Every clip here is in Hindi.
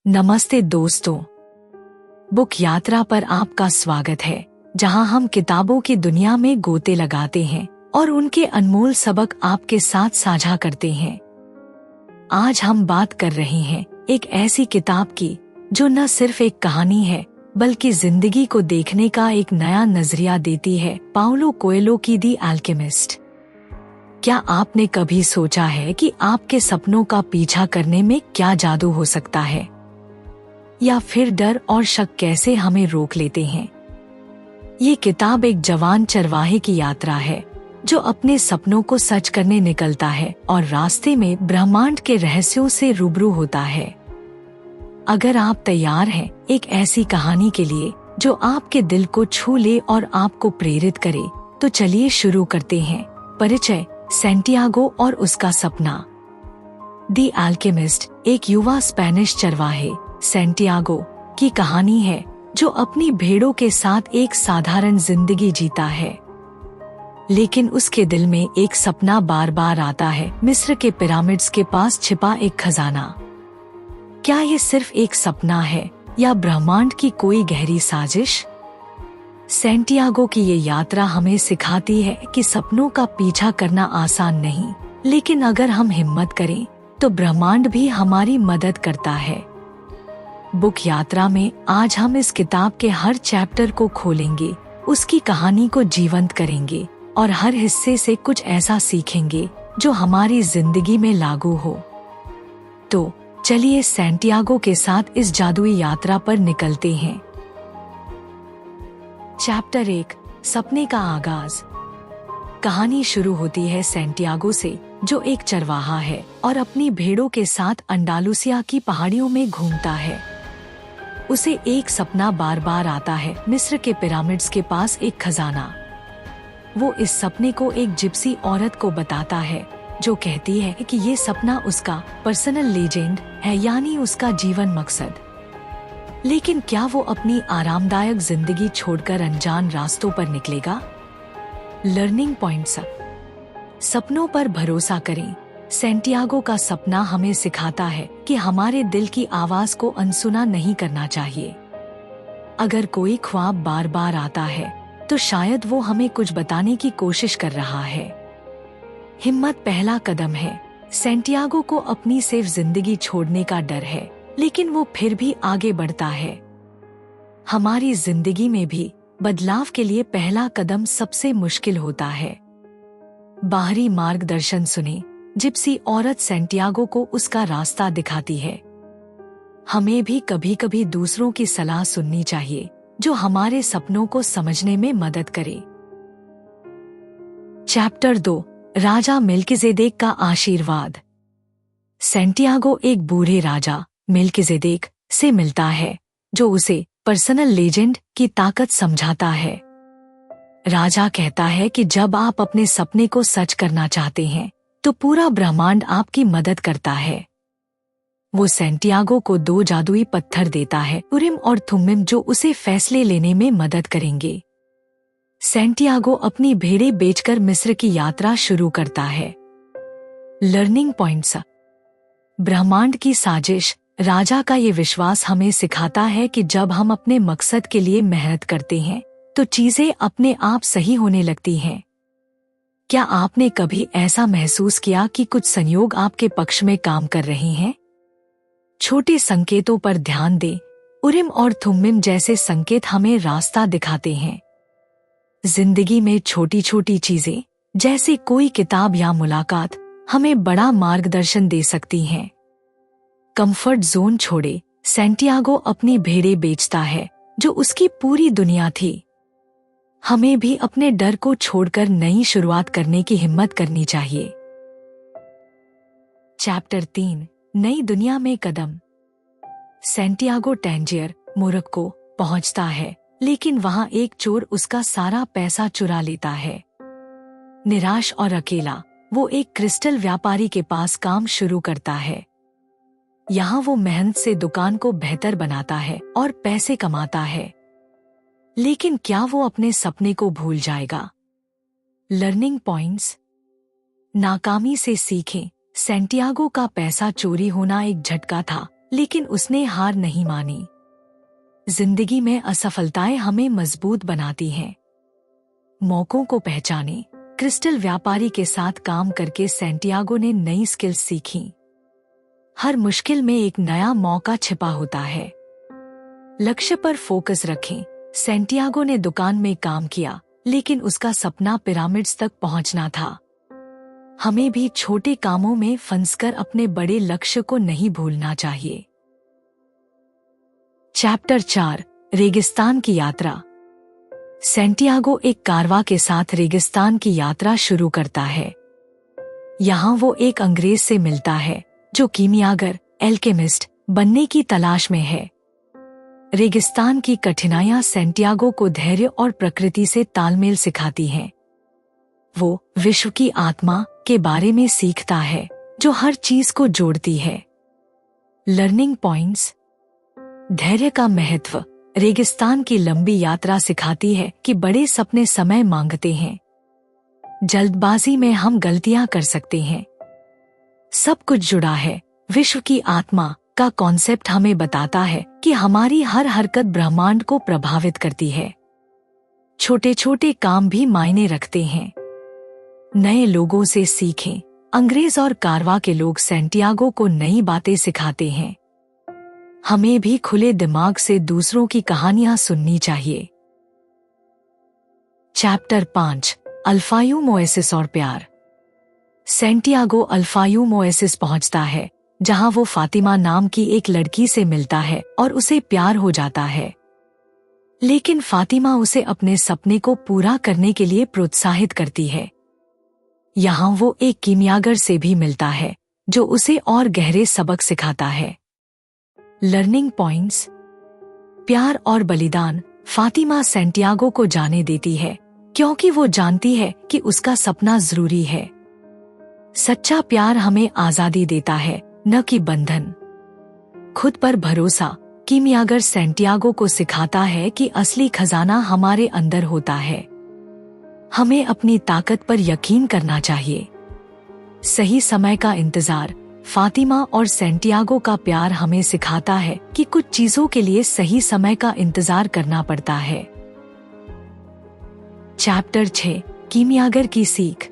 नमस्ते दोस्तों, बुक यात्रा पर आपका स्वागत है, जहां हम किताबों की दुनिया में गोते लगाते हैं और उनके अनमोल सबक आपके साथ साझा करते हैं। आज हम बात कर रहे हैं एक ऐसी किताब की जो न सिर्फ एक कहानी है बल्कि जिंदगी को देखने का एक नया नजरिया देती है। पाउलो कोएल्हो की दी अल्केमिस्ट। क्या आपने कभी सोचा है कि आपके सपनों का पीछा करने में क्या जादू हो सकता है, या फिर डर और शक कैसे हमें रोक लेते हैं? ये किताब एक जवान चरवाहे की यात्रा है जो अपने सपनों को सच करने निकलता है और रास्ते में ब्रह्मांड के रहस्यों से रूबरू होता है। अगर आप तैयार हैं एक ऐसी कहानी के लिए जो आपके दिल को छू ले और आपको प्रेरित करे, तो चलिए शुरू करते हैं। परिचय: सैंटियागो और उसका सपना। दी अल्केमिस्ट एक युवा स्पेनिश चरवाहे सैंटियागो की कहानी है जो अपनी भेड़ों के साथ एक साधारण जिंदगी जीता है, लेकिन उसके दिल में एक सपना बार बार आता है। मिस्र के पिरामिड्स के पास छिपा एक खजाना। क्या ये सिर्फ एक सपना है या ब्रह्मांड की कोई गहरी साजिश? सैंटियागो की ये यात्रा हमें सिखाती है कि सपनों का पीछा करना आसान नहीं, लेकिन अगर हम हिम्मत करें तो ब्रह्मांड भी हमारी मदद करता है। बुक यात्रा में आज हम इस किताब के हर चैप्टर को खोलेंगे, उसकी कहानी को जीवंत करेंगे और हर हिस्से से कुछ ऐसा सीखेंगे जो हमारी जिंदगी में लागू हो। तो चलिए सैंटियागो के साथ इस जादुई यात्रा पर निकलते हैं। चैप्टर 1: सपने का आगाज। कहानी शुरू होती है सैंटियागो से, जो एक चरवाहा है और अपनी भेड़ों के साथ अंडालुसिया की पहाड़ियों में घूमता है। उसे एक सपना बार बार आता है, मिस्र के पिरामिड्स के पास एक खजाना। वो इस सपने को एक जिप्सी औरत को बताता है, जो कहती है कि ये सपना उसका पर्सनल लेजेंड है, यानी उसका जीवन मकसद। लेकिन क्या वो अपनी आरामदायक जिंदगी छोड़कर अनजान रास्तों पर निकलेगा? लर्निंग पॉइंट्स: सपनों पर भरोसा करें। सैंटियागो का सपना हमें सिखाता है कि हमारे दिल की आवाज को अनसुना नहीं करना चाहिए। अगर कोई ख्वाब बार बार आता है तो शायद वो हमें कुछ बताने की कोशिश कर रहा है। हिम्मत पहला कदम है। सैंटियागो को अपनी सिर्फ जिंदगी छोड़ने का डर है, लेकिन वो फिर भी आगे बढ़ता है। हमारी जिंदगी में भी बदलाव के लिए पहला कदम सबसे मुश्किल होता है। बाहरी मार्गदर्शन सुने। जिप्सी औरत सैंटियागो को उसका रास्ता दिखाती है। हमें भी कभी कभी दूसरों की सलाह सुननी चाहिए, जो हमारे सपनों को समझने में मदद करे। चैप्टर 2: राजा मेल्किजेदेक का आशीर्वाद। सैंटियागो एक बूढ़े राजा मेल्किजेदेक से मिलता है, जो उसे पर्सनल लेजेंड की ताकत समझाता है। राजा कहता है कि जब आप अपने सपने को सच करना चाहते हैं तो पूरा ब्रह्मांड आपकी मदद करता है। वो सैंटियागो को 2 जादुई पत्थर देता है, उरिम और थुम्मिम, जो उसे फैसले लेने में मदद करेंगे। सैंटियागो अपनी भेड़ें बेचकर मिस्र की यात्रा शुरू करता है। लर्निंग पॉइंट्स: ब्रह्मांड की साजिश। राजा का ये विश्वास हमें सिखाता है कि जब हम अपने मकसद के लिए मेहनत करते हैं तो चीजें अपने आप सही होने लगती हैं। क्या आपने कभी ऐसा महसूस किया कि कुछ संयोग आपके पक्ष में काम कर रहे हैं? छोटे संकेतों पर ध्यान दें। उरिम और थुम्मिम जैसे संकेत हमें रास्ता दिखाते हैं। जिंदगी में छोटी छोटी चीजें, जैसे कोई किताब या मुलाकात, हमें बड़ा मार्गदर्शन दे सकती हैं। कंफर्ट जोन छोड़े। सैंटियागो अपनी भेड़ें बेचता है, जो उसकी पूरी दुनिया थी। हमें भी अपने डर को छोड़कर नई शुरुआत करने की हिम्मत करनी चाहिए। चैप्टर 3: नई दुनिया में कदम। सैंटियागो टैंजियर, मोरक्को पहुंचता है, लेकिन वहां एक चोर उसका सारा पैसा चुरा लेता है। निराश और अकेला, वो एक क्रिस्टल व्यापारी के पास काम शुरू करता है। यहाँ वो मेहनत से दुकान को बेहतर बनाता है और पैसे कमाता है, लेकिन क्या वो अपने सपने को भूल जाएगा? लर्निंग पॉइंट्स: नाकामी से सीखें। सैंटियागो का पैसा चोरी होना एक झटका था, लेकिन उसने हार नहीं मानी। जिंदगी में असफलताएं हमें मजबूत बनाती हैं। मौकों को पहचाने। क्रिस्टल व्यापारी के साथ काम करके सैंटियागो ने नई स्किल्स सीखी। हर मुश्किल में एक नया मौका छिपा होता है। लक्ष्य पर फोकस रखें। सैंटियागो ने दुकान में काम किया, लेकिन उसका सपना पिरामिड्स तक पहुंचना था। हमें भी छोटे कामों में फंसकर अपने बड़े लक्ष्य को नहीं भूलना चाहिए। चैप्टर 4, रेगिस्तान की यात्रा। सैंटियागो एक कारवां के साथ रेगिस्तान की यात्रा शुरू करता है। यहाँ वो एक अंग्रेज से मिलता है जो कीमियागर, एल्केमिस्ट बनने की तलाश में है। रेगिस्तान की कठिनाइयां सैंटियागो को धैर्य और प्रकृति से तालमेल सिखाती हैं। वो विश्व की आत्मा के बारे में सीखता है जो हर चीज को जोड़ती है। Learning points. धैर्य का महत्व। रेगिस्तान की लंबी यात्रा सिखाती है कि बड़े सपने समय मांगते हैं। जल्दबाजी में हम गलतियां कर सकते हैं। सब कुछ जुड़ा है। विश्व की आत्मा का कॉन्सेप्ट हमें बताता है कि हमारी हर हरकत ब्रह्मांड को प्रभावित करती है। छोटे छोटे काम भी मायने रखते हैं। नए लोगों से सीखें। अंग्रेज और कारवां के लोग सैंटियागो को नई बातें सिखाते हैं। हमें भी खुले दिमाग से दूसरों की कहानियां सुननी चाहिए। चैप्टर 5, अल्फायूम ओएसिस और प्यार। सैंटियागो अल्फायूम ओएसिस पहुंचता है, जहां वो फातिमा नाम की एक लड़की से मिलता है और उसे प्यार हो जाता है। लेकिन फातिमा उसे अपने सपने को पूरा करने के लिए प्रोत्साहित करती है। यहाँ वो एक कीमियागर से भी मिलता है जो उसे और गहरे सबक सिखाता है। Learning points. प्यार और बलिदान। फातिमा सैंटियागो को जाने देती है क्योंकि वो जानती है कि उसका सपना जरूरी है। सच्चा प्यार हमें आजादी देता है, न कि बंधन। खुद पर भरोसा। कीमियागर सैंटियागो को सिखाता है कि असली खजाना हमारे अंदर होता है। हमें अपनी ताकत पर यकीन करना चाहिए। सही समय का इंतजार। फातिमा और सैंटियागो का प्यार हमें सिखाता है कि कुछ चीजों के लिए सही समय का इंतजार करना पड़ता है। चैप्टर 6, कीमियागर की सीख।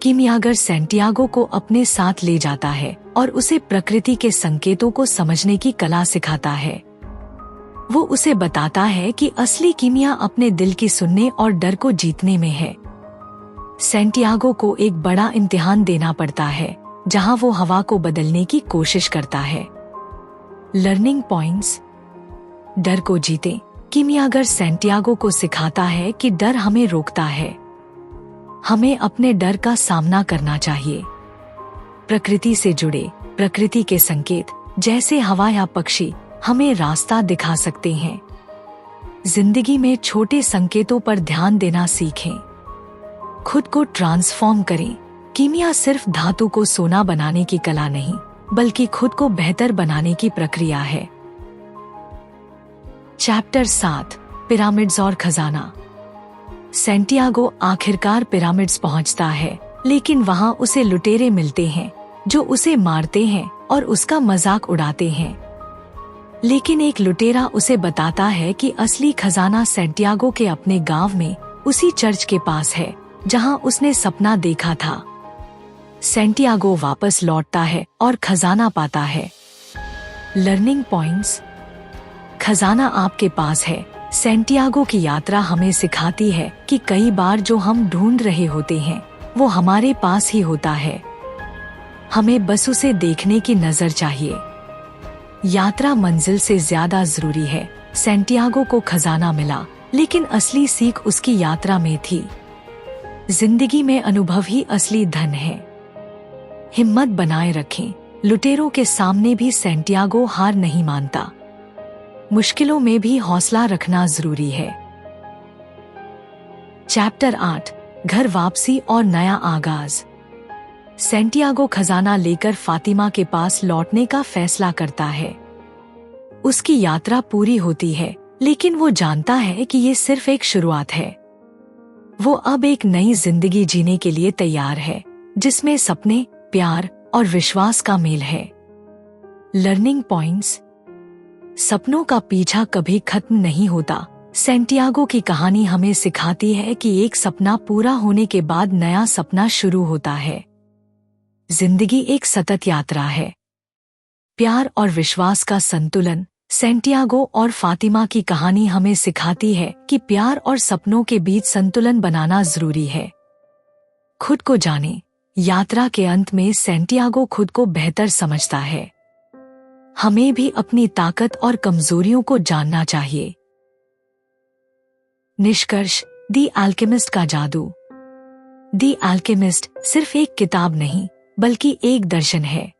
कीमियागर सैंटियागो को अपने साथ ले जाता है और उसे प्रकृति के संकेतों को समझने की कला सिखाता है। वो उसे बताता है कि असली कीमिया अपने दिल की सुनने और डर को जीतने में है। सैंटियागो को एक बड़ा इम्तिहान देना पड़ता है, जहां वो हवा को बदलने की कोशिश करता है। Learning points. डर को जीतें। कीमियागर सैंटियागो को सिखाता है कि डर हमें रोकता है। हमें अपने डर का सामना करना चाहिए। प्रकृति से जुड़े। प्रकृति के संकेत जैसे हवा या पक्षी हमें रास्ता दिखा सकते हैं। जिंदगी में छोटे संकेतों पर ध्यान देना सीखें। खुद को ट्रांसफॉर्म करें। कीमिया सिर्फ धातु को सोना बनाने की कला नहीं, बल्कि खुद को बेहतर बनाने की प्रक्रिया है। चैप्टर 7, पिरामिड्स और खजाना। सैंटियागो आखिरकार पिरामिड्स पहुंचता है, लेकिन वहां उसे लुटेरे मिलते हैं जो उसे मारते हैं और उसका मजाक उड़ाते हैं। लेकिन एक लुटेरा उसे बताता है कि असली खजाना सैंटियागो के अपने गांव में उसी चर्च के पास है जहां उसने सपना देखा था। सैंटियागो वापस लौटता है और खजाना पाता है। Learning points. खजाना आपके पास है। सैंटियागो की यात्रा हमें सिखाती है कि कई बार जो हम ढूंढ रहे होते हैं वो हमारे पास ही होता है। हमें बस उसे देखने की नजर चाहिए। यात्रा मंजिल से ज्यादा जरूरी है। सैंटियागो को खजाना मिला, लेकिन असली सीख उसकी यात्रा में थी। जिंदगी में अनुभव ही असली धन है। हिम्मत बनाए रखें। लुटेरों के सामने भी सैंटियागो हार नहीं मानता। मुश्किलों में भी हौसला रखना जरूरी है। चैप्टर 8, घर वापसी और नया आगाज। सैंटियागो खजाना लेकर फातिमा के पास लौटने का फैसला करता है। उसकी यात्रा पूरी होती है, लेकिन वो जानता है कि ये सिर्फ एक शुरुआत है। वो अब एक नई जिंदगी जीने के लिए तैयार है, जिसमें सपने, प्यार और विश्वास का मेल है। Learning points. सपनों का पीछा कभी खत्म नहीं होता। सैंटियागो की कहानी हमें सिखाती है कि एक सपना पूरा होने के बाद नया सपना शुरू होता है। जिंदगी एक सतत यात्रा है। प्यार और विश्वास का संतुलन। सैंटियागो और फातिमा की कहानी हमें सिखाती है कि प्यार और सपनों के बीच संतुलन बनाना जरूरी है। खुद को जाने। यात्रा के अंत में सैंटियागो खुद को बेहतर समझता है। हमें भी अपनी ताकत और कमजोरियों को जानना चाहिए। निष्कर्ष। दी अल्केमिस्ट का जादू। दी अल्केमिस्ट सिर्फ एक किताब नहीं बल्कि एक दर्शन है।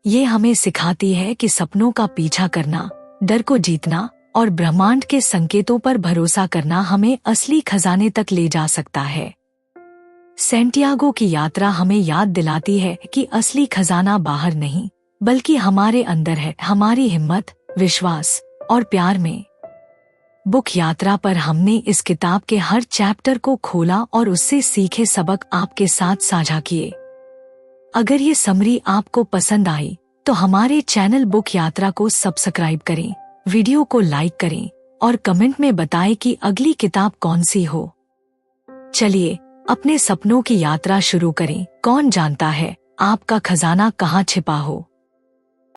ये हमें सिखाती है कि सपनों का पीछा करना, डर को जीतना और ब्रह्मांड के संकेतों पर भरोसा करना हमें असली खजाने तक ले जा सकता है। सैंटियागो की यात्रा हमें याद दिलाती है कि असली खजाना बाहर नहीं बल्कि हमारे अंदर है, हमारी हिम्मत, विश्वास और प्यार में। बुक यात्रा पर हमने इस किताब के हर चैप्टर को खोला और उससे सीखे सबक आपके साथ साझा किए। अगर ये समरी आपको पसंद आई तो हमारे चैनल बुक यात्रा को सब्सक्राइब करें, वीडियो को लाइक करें और कमेंट में बताएं कि अगली किताब कौन सी हो। चलिए अपने सपनों की यात्रा शुरू करें। कौन जानता है आपका खजाना कहाँ छिपा हो।